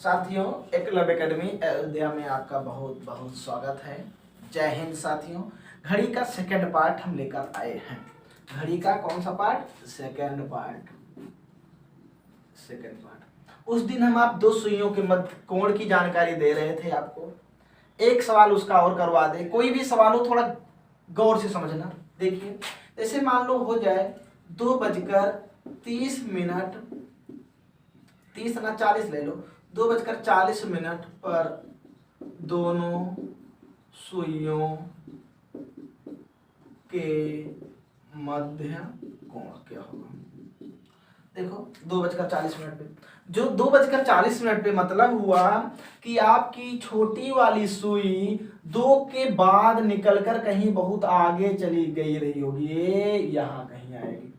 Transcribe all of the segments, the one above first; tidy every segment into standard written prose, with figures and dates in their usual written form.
साथियों, एकलव्य एकेडमी अयोध्या में आपका बहुत बहुत स्वागत है। जय हिंद साथियों। घड़ी का सेकंड पार्ट हम लेकर आए हैं। घड़ी का कौन सा पार्ट? Second part. उस दिन हम आप दो सुइयों के मध्य कोण की जानकारी दे रहे थे आपको। एक सवाल उसका और करवा दे। कोई भी सवाल हो थोड़ा गौर से समझना। देखिए, जैसे मान लो हो जाए 2:30 30 ना 40 ले लो। 2:40 पर दोनों सुइयों के मध्य कोण क्या होगा? देखो 2:40 पे, जो 2:40 पे मतलब हुआ कि आपकी छोटी वाली सुई 2 के बाद निकलकर कहीं बहुत आगे चली गई रही होगी, ये यहाँ कहीं आएगी।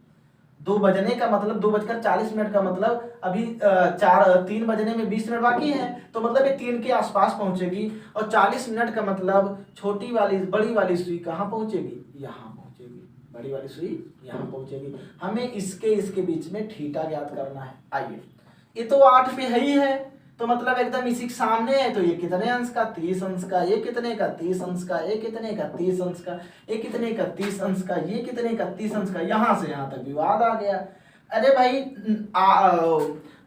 2 बजने का मतलब 2:40 का मतलब अभी 3 बजने में 20 मिनट बाकी है, तो मतलब ये 3 के आसपास पहुंचेगी। और 40 मिनट का मतलब छोटी वाली बड़ी वाली सुई कहाँ पहुंचेगी? यहाँ पहुंचेगी। बड़ी वाली सुई यहाँ पहुंचेगी। हमें इसके बीच में थीटा ज्ञात करना है। आइए, ये तो 8 पे है ही है, तो मतलब एकदम इसी के सामने है। तो ये कितने अंश का? 30 अंश का। ये कितने का? 30 अंश का। ये कितने का? 30 अंश का। ये कितने का? 30 अंश का। ये कितने का? 30 अंश का। यहाँ से यहाँ तक विवाद आ गया। अरे भाई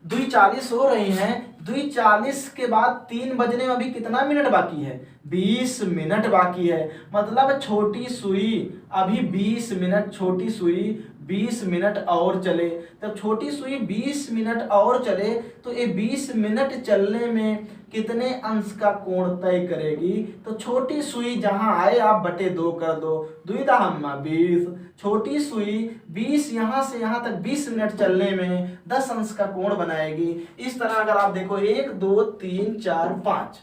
2:40 हो रही हैं, 2:40 के बाद 3 बजने में अभी कितना मिनट बाकी है? 20 मिनट बाकी है। मतलब छोटी सुई अभी 20 मिनट, छोटी सुई 20 मिनट और चले। तब छोटी सुई 20 मिनट और चले तो ये 20 मिनट चलने में कितने अंश का कोण तय करेगी? तो छोटी सुई जहां आए आप बटे 2 कर दो। 2 दहम्मा 20। छोटी सुई 20 यहां से यहां तक 20 मिनट चलने में 10 अंश का कोण बनाएगी। इस तरह अगर आप देखो 1 2 3 4 5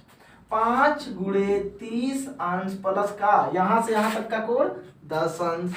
5 गुणे 30 अंश प्लस का यहां से यहां तक का कोण 10 अंश।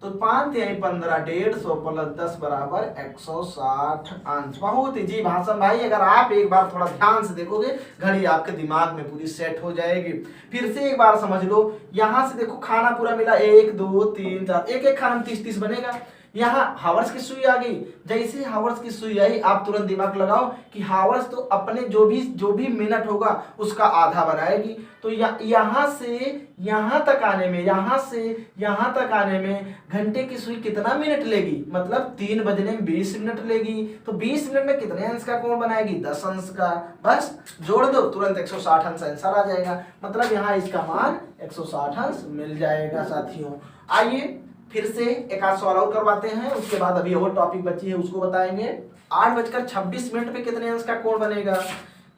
तो 5 यानी 15, 150 प्लस 10 बराबर 160 अंश। बहुत ही जी भाषण भाई, अगर आप एक बार थोड़ा ध्यान से देखोगे घड़ी आपके दिमाग में पूरी सेट हो जाएगी। फिर से एक बार समझ लो। यहां से देखो खाना पूरा मिला 1 2 3 4, एक एक खाना में 30 बनेगा। यहाँ हावर्स की सुई आ गई। जैसे हावर्स की सुई आई आप तुरंत दिमाग लगाओ कि हावर्स तो अपने जो भी मिनट होगा उसका आधा बनाएगी। तो यहाँ से यहाँ तक आने में, यहाँ से यहाँ तक आने में घंटे की सुई कितना मिनट लेगी? मतलब 3 बजने में 20 मिनट लेगी। तो 20 मिनट में कितने अंश का कोण बनाएगी? 10 अंश का। बस जोड़ दो, तुरंत 160 अंश आंसर आ जाएगा। मतलब यहाँ इसका मान 160 अंश मिल जाएगा साथियों। आइए फिर से एक आध सवाल और करवाते हैं, उसके बाद अभी और टॉपिक बची है उसको बताएंगे। 8:26 पे कितने अंश का कोण बनेगा?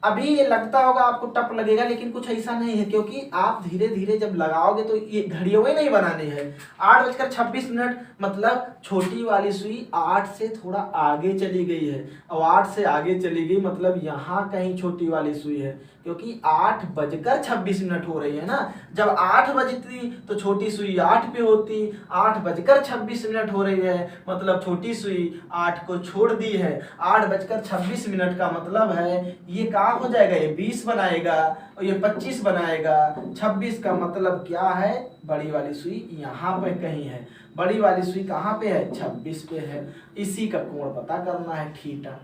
अभी ये लगता होगा आपको टफ लगेगा, लेकिन कुछ ऐसा नहीं है, क्योंकि आप धीरे धीरे जब लगाओगे तो ये घड़ियों में नहीं बनानी है। 8:26 मतलब छोटी वाली सुई 8 से थोड़ा आगे चली गई है। और 8 से आगे चली गई मतलब यहाँ कहीं छोटी वाली सुई है, क्योंकि 8:26 हो रही है ना। जब 8 बजती तो छोटी सुई 8 पे होती। 8:26 हो रही है मतलब छोटी सुई 8 को छोड़ दी है। 8:26 का मतलब है ये कहाँ हो जाएगा? ये 20 बनाएगा और ये 25 बनाएगा। 26 का मतलब क्या है? बड़ी वाली सुई यहाँ पे कहीं है। बड़ी वाली सुई कहाँ पे है? 26 पे है। इसी का कोण पता करना है, थीटा।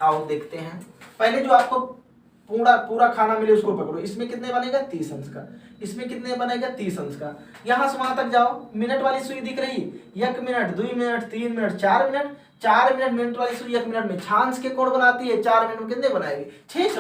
आओ देखते हैं। पहले जो आपको पूरा खाना मिले उसको पकड़ो। इसमें कितने बनेगा? 30 अंश का। इसमें कितने बनेगा? 30 अंश का। यहां से वहां तक जाओ। मिनट वाली सुई दिख रही? 1 minute 2 minute 3 minute 4 minute. 4 minute minute वाली सुई 1 मिनट में 6 अंश के कोण बनाती है। 4 मिनट में कितने बनाएगी? 6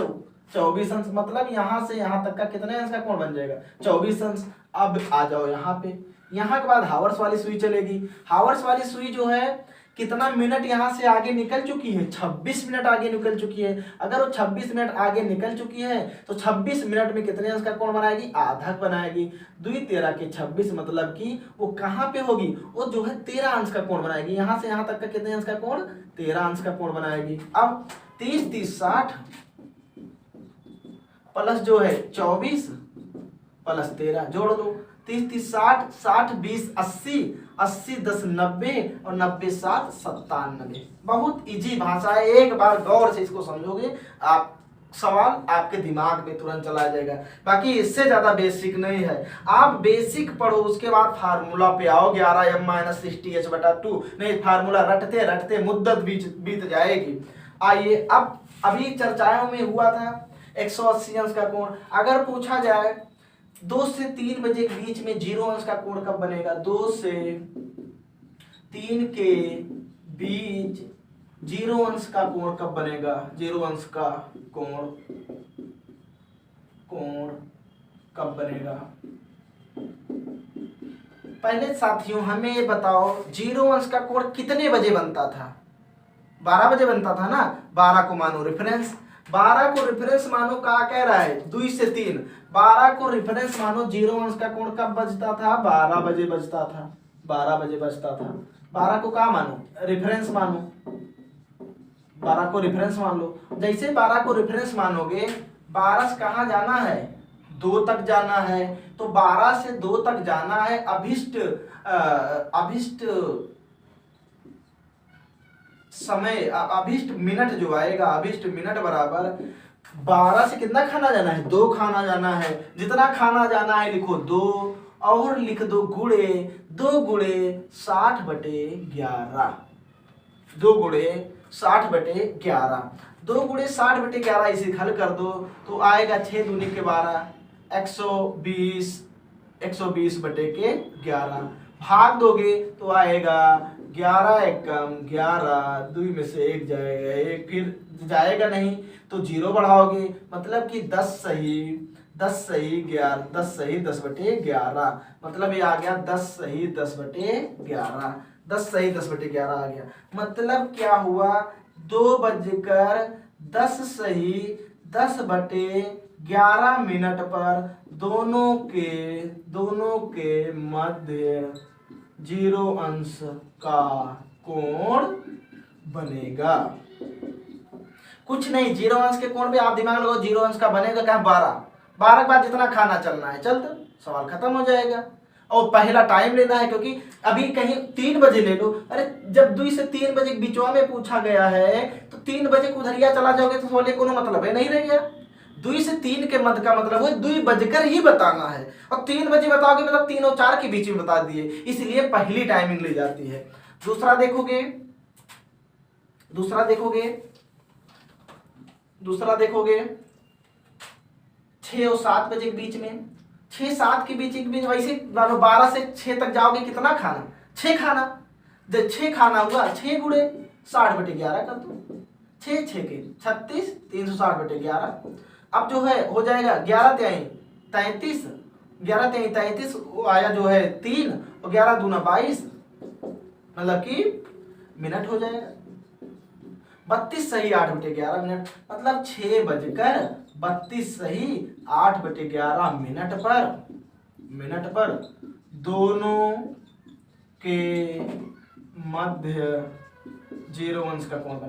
24 अंश। मतलब यहां से यहां तक का कितने अंश का कोण बन जाएगा? 24 अंश। अब आ जाओ यहाँ पे। यहाँ के बाद हावर्स वाली सुई चलेगी। हावर्स वाली सुई जो है कितना मिनट यहाँ से आगे निकल चुकी है? 26 मिनट आगे निकल चुकी है। अगर वो 26 मिनट आगे निकल चुकी है तो 26 मिनट में कितने अंश का कोण बनाएगी? आधा बनाएगी। 2 13 के 26 मतलब कि वो कहाँ पे होगी? वो जो है 13 अंश का कोण बनाएगी। यहाँ से यहाँ तक का कितने अंश का कोण? 13 अंश का कोण बनाएगी। अब 30 30 60 प्लस जो है 24 प्लस 13 जोड़ दो। 30 30 60 60 20 80 80 10 90 और 90 7 97। बहुत इजी भाषा है, एक बार गौर से इसको समझोगे आप सवाल आपके दिमाग में तुरंत चला जाएगा। बाकी इससे ज्यादा बेसिक नहीं है। आप बेसिक पढ़ो उसके बाद फार्मूला पे आओ। 11m-60h/2 नहीं, फार्मूला रटते रटते मुद्दत बीत जाएगी। आइए अब अभी चर्चाओं में हुआ था 180 अंश का कोण। अगर पूछा जाए 2 से 3 बजे के बीच में 0 अंश का कोण कब बनेगा, 2 से 3 के बीच 0 अंश का कोण कब बनेगा, 0 अंश का कोण कब बनेगा। पहले साथियों हमें ये बताओ 0 अंश का कोण कितने बजे बनता था, 12 बजे बनता था ना। 12 को मानो रेफरेंस, 12 को रेफरेंस मानो, कहा कह रहा है 2 से 3, 12 को रेफरेंस मानो। 0 अंश का कोण कब बजता था, 12 बजे बजता था, 12 बजे बजता था। 12 को कहा मानो, रेफरेंस मानो, 12 को रेफरेंस मान लो। जैसे 12 को रेफरेंस मानोगे, 12 से कहाँ जाना है, 2 तक जाना है, तो 12 से 2 तक जाना है। अभिष्ट समय, अभिष्ट मिनट जो आएगा, अभिष्ट मिनट बराबर 12 से कितना खाना जाना है, 2 खाना जाना है। जितना खाना जाना है लिखो 2, और लिख दो गुणे 2 गुणे 60/11, 2 गुणे 60/11, 2 गुणे 60/11 इसे हल कर दो तो आएगा 6 दूनी के 12, 120/11। भाग दोगे तो आएगा 11 एकम 11, 2 में से 1 जाएगा, 1 फिर जाएगा नहीं तो 0 बढ़ाओगे, मतलब कि 10 सही 11, 10 सही 10/11, मतलब ये आ गया 10 सही 10/11, 10 सही 10/11 आ गया। मतलब क्या हुआ, 2:10 सही 10/11 मिनट पर दोनों के मध्य 0 अंश का कोण बनेगा। कुछ नहीं, 0 अंश के कोण पे आप दिमाग लगाओ, 0 अंश का बनेगा क्या, 12 के बाद जितना खाना चलना है चल दो, सवाल खत्म हो जाएगा। और पहला टाइम लेना है, क्योंकि अभी कहीं 3 बजे ले लो। अरे जब 2 से 3 बजे बीचवा में पूछा गया है तो 3 बजे को उधरिया चला जाओगे तो बोले कोनो मतलब है नहीं रह गया। 2 से 3 के मध्य का मतलब है 2 बजकर ही बताना है, और 3 बजे बताओगे मतलब 3 और 4 के बीच में बता दिए, इसलिए पहली टाइमिंग ली जाती है। दूसरा देखोगे 6 और 7 बजे के बीच में, 6-7 के बीच वैसे 12 से 6 तक जाओगे, कितना खाना, 6 खाना। जब 6 खाना हुआ, 6 गुणे 60/11 कर दो, 6 6 के 36, 360/11। अब जो है हो जाएगा 11 तिहाई 33, 11 तिहाई 33 वो आया जो है 3, और 11 दूना 22, मतलब कि मिनट हो जाएगा 32 सही 8/11 मिनट, मतलब 6:32 सही 8/11 मिनट पर दोनों के मध्य 0 अंश का कोण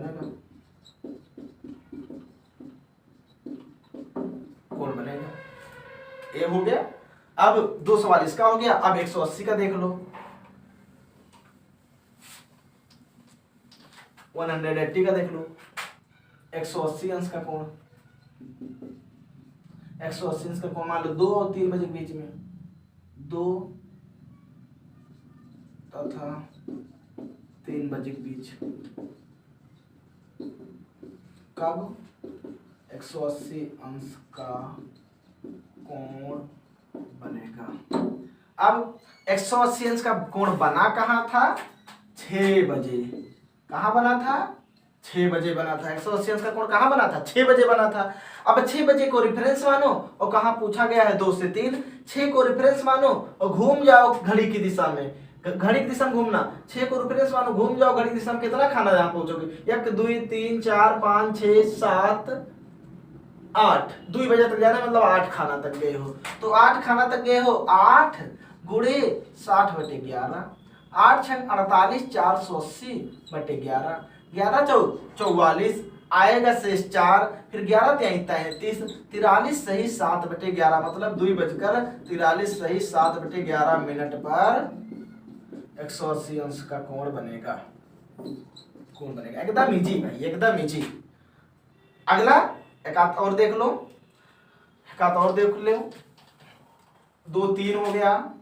बनेगा, ये हो गया। अब 2 सवाल इसका हो गया, अब 180 का देख लो। 180 का देख लो, 180 अंश का कोण, 180 अंश का कोण मान लो 2 और 3 बजे के बीच में, 2 तथा 3 बजे के बीच, कब 180 अंश का कोण बनेगा। अब 180 अंश का कोण बना कहाँ था, 6 बजे। कहाँ बना था, 6 बजे बना था। 180 अंश का कोण कहाँ बना था, 6 बजे बना था। अब 6 बजे को रेफरेंस मानो, और कहाँ पूछा गया है 2 से 3, 6 को रेफरेंस मानो और घूम जाओ घड़ी की दिशा में, घड़ी की दिशा में घूमना, 6 को रेफरेंस मानो, घूम जाओ घड़ी की दिशा में, कितना खाना जहाँ पहुंचोगे, 1 2 3 4 5 6 7 8, 2 बजे तक जाना मतलब 8 खाना तक गए हो, तो 8 खाना तक गए हो, 8 गुणे 60/11, 8 छंग 48, 480/11, 11 चौक 44 आएगा शेष 4, फिर 11 तिहाई 33, 43 सही 7/11, मतलब 2:43 सही 7/11 मिनट पर 180 अंश का कोण बनेगा। एकदम इजी भाई, एकदम इजी। अगला एक आध और देख लो, 2 3 हो गया,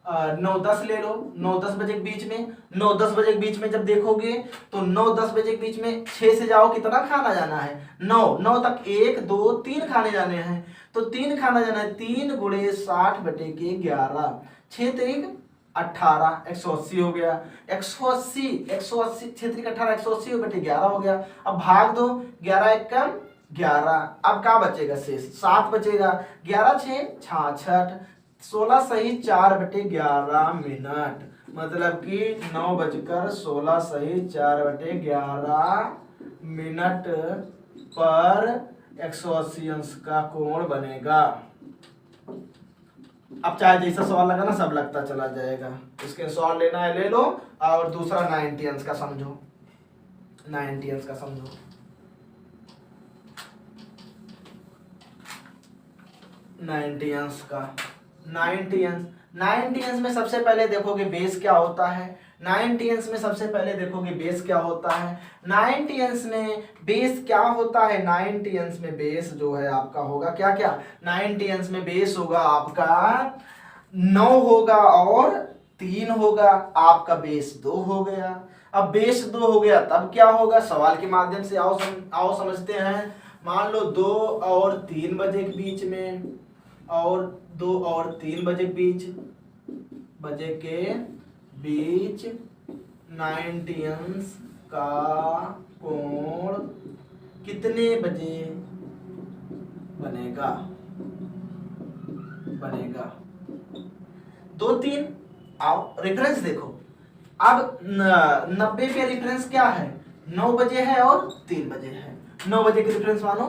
9-10 ले लो, 9-10 बजे के बीच में, 9-10 बजे के बीच में जब देखोगे तो 9-10 बजे के बीच में 6 से जाओ, कितना खाना जाना है 9 तक 1 2 3 खाने जाने हैं, तो 3 खाना जाना है, 3 गुणे 60 बटे के 11, 6 3 18, 180 हो गया, 180 180 6 3 18, 180 बटे 11 हो गया। अब भाग दो, 11 1 कम 11, अब क्या बचेगा शेष 7 बचेगा, 11 6 66, 16 सही 4 बटे 11 मिनट, मतलब कि 9:16 सही 4 बटे 11 मिनट पर 180 अंश का कोण बनेगा। अब चाहे जैसा सवाल लगा ना, सब लगता चला जाएगा। इसके सवाल लेना है ले लो, और दूसरा 90 अंश का समझो, 90 अंश का समझो। 90 अंश का 90 अंश 90 अंश में सबसे पहले देखोगे बेस क्या होता है, 90 अंश में सबसे पहले देखोगे बेस क्या होता है, 90 अंश में बेस क्या होता है, 90 अंश में बेस जो है आपका होगा क्या क्या, 90 अंश में बेस होगा आपका 9 होगा और 3 होगा, आपका बेस 2 हो गया। अब बेस 2 हो गया तब क्या होगा, सवाल के माध्यम से आओ समझते हैं। मान लो 2 और 3 बजे के बीच में, और 2 और 3 बजे के बीच 90 अंश का कोण कितने बजे बनेगा 2 3। आओ रेफरेंस देखो, अब 90 पे रेफरेंस क्या है, 9 बजे है और 3 बजे है, 9 बजे के रेफरेंस मानो,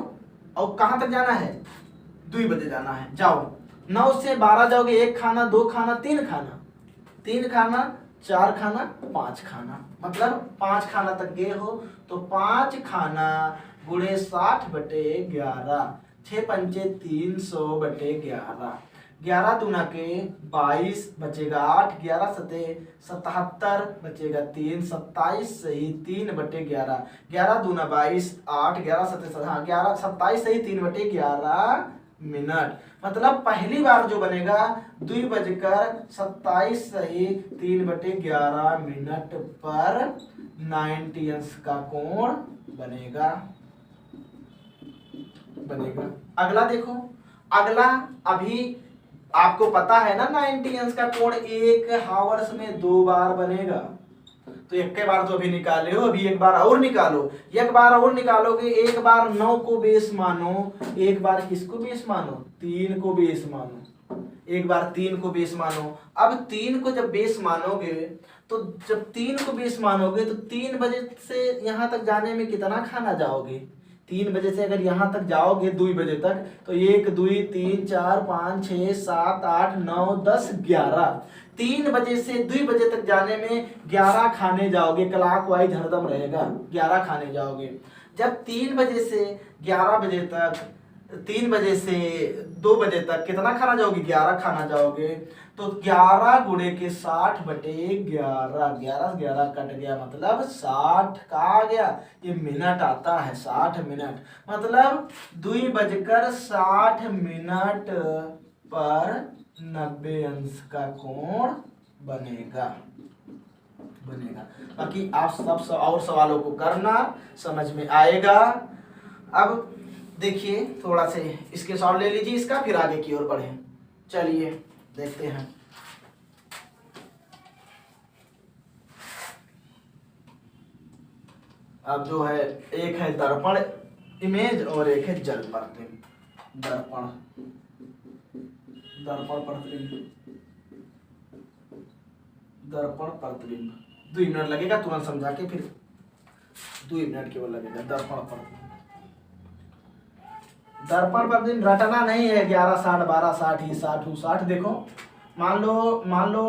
और कहां तक जाना है 2 बजे जाना है। जाओ 9 से 12 जाओगे, 1 खाना 2 खाना 3 खाना, 3 खाना 4 खाना 5 खाना, मतलब 5 खाना तक गए हो तो 5 खाना गुणे 60 बटे 11, 6 पंचे 300 बटे 11, 11 दूना के 22 बचेगा 8, 11 सते 77 बचेगा 3, 27 सही 3 बटे 11, 11 दूना 22 8, 11 सते 11 27 सही 3 बटे 11 मिनट, मतलब पहली बार जो बनेगा 2:27 सही 3 बटे 11 मिनट पर 90 अंश का कोण बनेगा। अगला देखो, अगला अभी आपको पता है ना 90 अंश का कोण 1 हावर्स में 2 बार बनेगा, तो एक के बार तो अभी निकाले हो, अभी एक बार और निकालो, एक बार और निकालोगे, एक बार 9 को बेस मानो, एक बार किसको बेस मानो 3 को बेस मानो, एक बार 3 को बेस मानो। अब 3 को जब बेस मानोगे तो जब 3 को बेस मानोगे तो 3 बजे से यहां तक जाने में कितना खाना जाओगे, 3 बजे से अगर यहां तक जाओगे 2 बजे तक तो 1 2 3 4 5 6 7 8 9 10 11, 3 बजे से 2 बजे तक जाने में 11 खाने जाओगे, क्लॉक वाइज हरदम रहेगा 11 खाने जाओगे। जब 3 बजे से 11 बजे तक, 3 बजे से 2 बजे तक कितना खाना जाओगे 11 खाना जाओगे, तो 11 गुणे के 60 बटे 11, 11 11 कट गया, मतलब 60 का आ गया, ये मिनट आता है 60 मिनट, मतलब 2:60 मिनट पर 90 अंश का कोण बनेगा। बाकी आप सब और सवालों को करना, समझ में आएगा। अब देखिए थोड़ा से इसके सॉल्व ले लीजिए इसका, फिर आगे की ओर बढ़े। चलिए देखते हैं। अब जो है एक है दर्पण इमेज और एक है जल प्रतिबिंब। दर्पण प्रतिबिंब 2 मिनट लगेगा तुरंत समझा के, फिर 2 मिनट केवल लगेगा। दर्पण प्रतिबिंब रटना नहीं है, 11 60 12 60 ही 60 60। देखो मान लो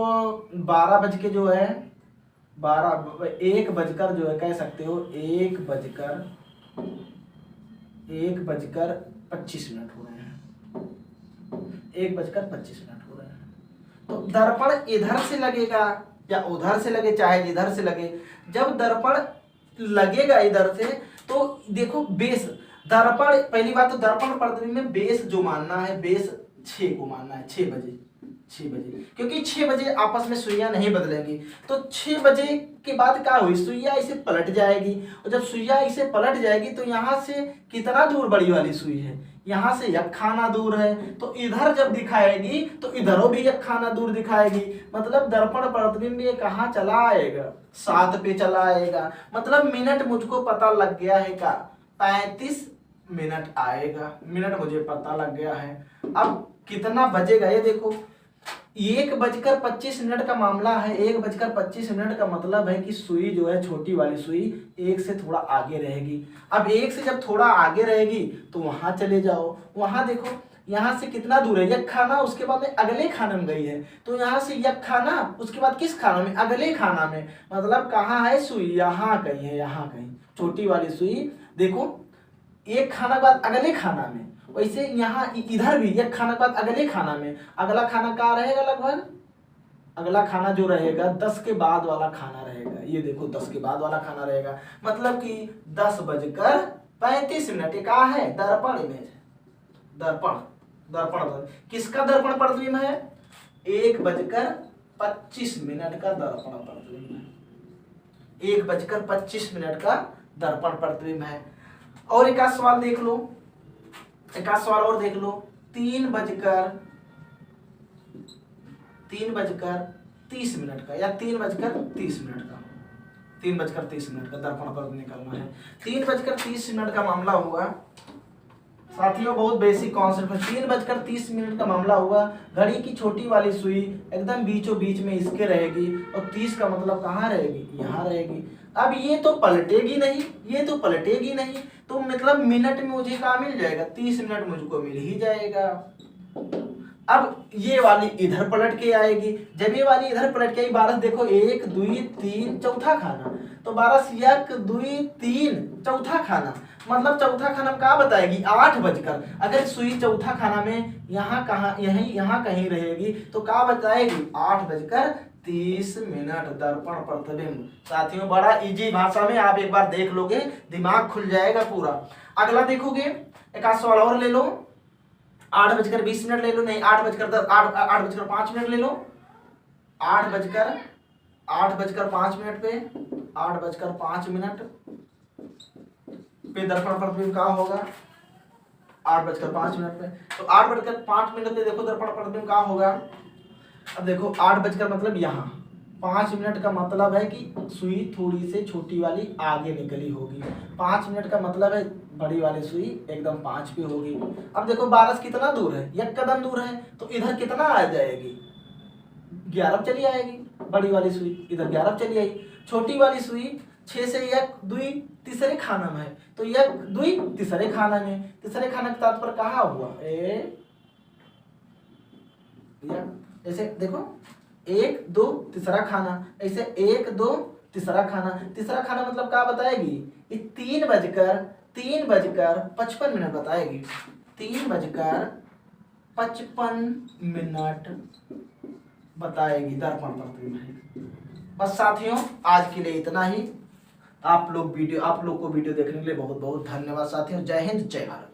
12 बज के जो है 1 बजकर जो है कह सकते हो 1 बजकर 25 मिनट हो रहे हैं, 1 बजकर 25 मिनट हो रहे हैं। तो दर्पण इधर से लगेगा या उधर से लगे, चाहे जिधर से लगे, जब दर्पण लगेगा इधर से तो देखो बेस दर्पण, पहली बात तो दर्पण प्रतिबिंब में बेस जो मानना है, बेस 6 को मानना है, 6 बजे 6 बजे, क्योंकि 6 बजे आपस में सुइयां नहीं बदलेंगी। तो 6 बजे के बाद क्या हुई, सुइया इसे पलट जाएगी, और जब सुइया इसे पलट जाएगी तो यहाँ से कितना दूर बड़ी वाली सुई है, यहाँ से एक खाना दूर है, तो इधर जब दिखाएगी तो इधरों भी एक खाना दूर दिखाएगी। मतलब दर्पण प्रतिबिंब ये कहाँ चला आएगा, 7 पे चला आएगा। मतलब मिनट मुझको पता लग गया है का 35 मिनट आएगा, मिनट मुझे पता लग गया है। अब कितना बजेगा ये देखो, 1:25 का मामला है। 1:25 का मतलब है कि सुई जो है, छोटी वाली सुई 1 से थोड़ा आगे रहेगी। अब 1 से जब थोड़ा आगे रहेगी तो वहां चले जाओ, वहां देखो यहाँ से कितना दूर है, एक खाना, उसके बाद में अगले खाने में गई है, तो यहाँ से एक खाना, उसके बाद किस खाना में, अगले खाना में। मतलब कहाँ है सुई, यहाँ कहीं है, यहाँ कहीं छोटी वाली सुई देखो, एक खाना के बाद अगले खाना में। वैसे यहाँ इधर भी एक खाना के बाद अगले खाना में, अगला खाना कहाँ रहेगा, लगभग अगला खाना जो रहेगा 10 के बाद वाला खाना रहेगा। ये देखो 10 के बाद वाला खाना रहेगा, मतलब कि 10:35। ये कहाँ है, दर्पण इमेज है, दर्पण किसका दर्पण प्रतिबिंब है, 1:25 का दर्पण प्रतिबिंब है, 1:25 का दर्पण प्रतिबिंब है। और एक सवाल देख लो, एक सवाल और देख लो, 3:30 का या 3:30 का, 3:30 का दर्पण प्रतिबिंब निकालना है। 3:30 का मामला हुआ साथियों, बहुत बेसिक कॉन्सेप्ट है। 3:30 का मामला हुआ, घड़ी की छोटी वाली सुई एकदम बीचों बीच में इसके रहेगी, और 30 का मतलब कहाँ रहेगी, यहाँ रहेगी। अब ये तो पलटेगी नहीं, ये तो पलटेगी नहीं, तो मतलब मिनट में मुझे कहाँ मिल जाएगा, 30 मिनट मुझको मिल ही जाएगा। अब ये वाली इधर पलट के आएगी, जब ये वाली इधर पलट के आई, 12 देखो 1 2 3 चौथा खाना, तो 12 1 2 3 चौथा खाना, मतलब चौथा खाना में क्या बताएगी, 8 बजकर। अगर सुई चौथा खाना में यहाँ कहाँ, यहाँ कहीं रहेगी, तो क्या बताएगी, 8:30। दर्पण प्रतिबिंब। साथियों बड़ा इजी भाषा में आप एक बार देख लोगे, दिमाग खुल जाएगा पूरा। अगला देखोगे, एक आध सवाल और ले लो, 8:20 ले लो, नहीं 8:05 ले लो, 8:05 पे 8:05 पे दर्पण प्रतिबिंब कहाँ होगा, 8:05 पे। तो 8:05 पे देखो दर्पण प्रतिबिंब कहाँ होगा। अब देखो 8 बजकर मतलब यहाँ, 5 मिनट का मतलब है कि सुई थोड़ी से छोटी वाली आगे निकली होगी, 5 मिनट का मतलब है बड़ी वाली सुई एकदम 5 पे होगी। अब देखो 12 कितना दूर है, 1 कदम दूर है, तो इधर कितना आ जाएगी, 11 चली आएगी। बड़ी वाली सुई इधर 11 चली आई, छोटी वाली सुई 6 से 1 2 तीसरे खाना में है, तो 1 2 तीसरे खाना में, तीसरे खाना का तात्पर्य कहाँ हुआ, ऐसे देखो 1 2 तीसरा खाना, ऐसे 1 2 तीसरा खाना, तीसरा खाना मतलब क्या बताएगी, ये 3:55 बताएगी, 3:55 बताएगी दर्पण प्रतिबिंब। बस साथियों आज के लिए इतना ही। आप लोग को वीडियो देखने के लिए बहुत बहुत धन्यवाद साथियों। जय हिंद, जय भारत।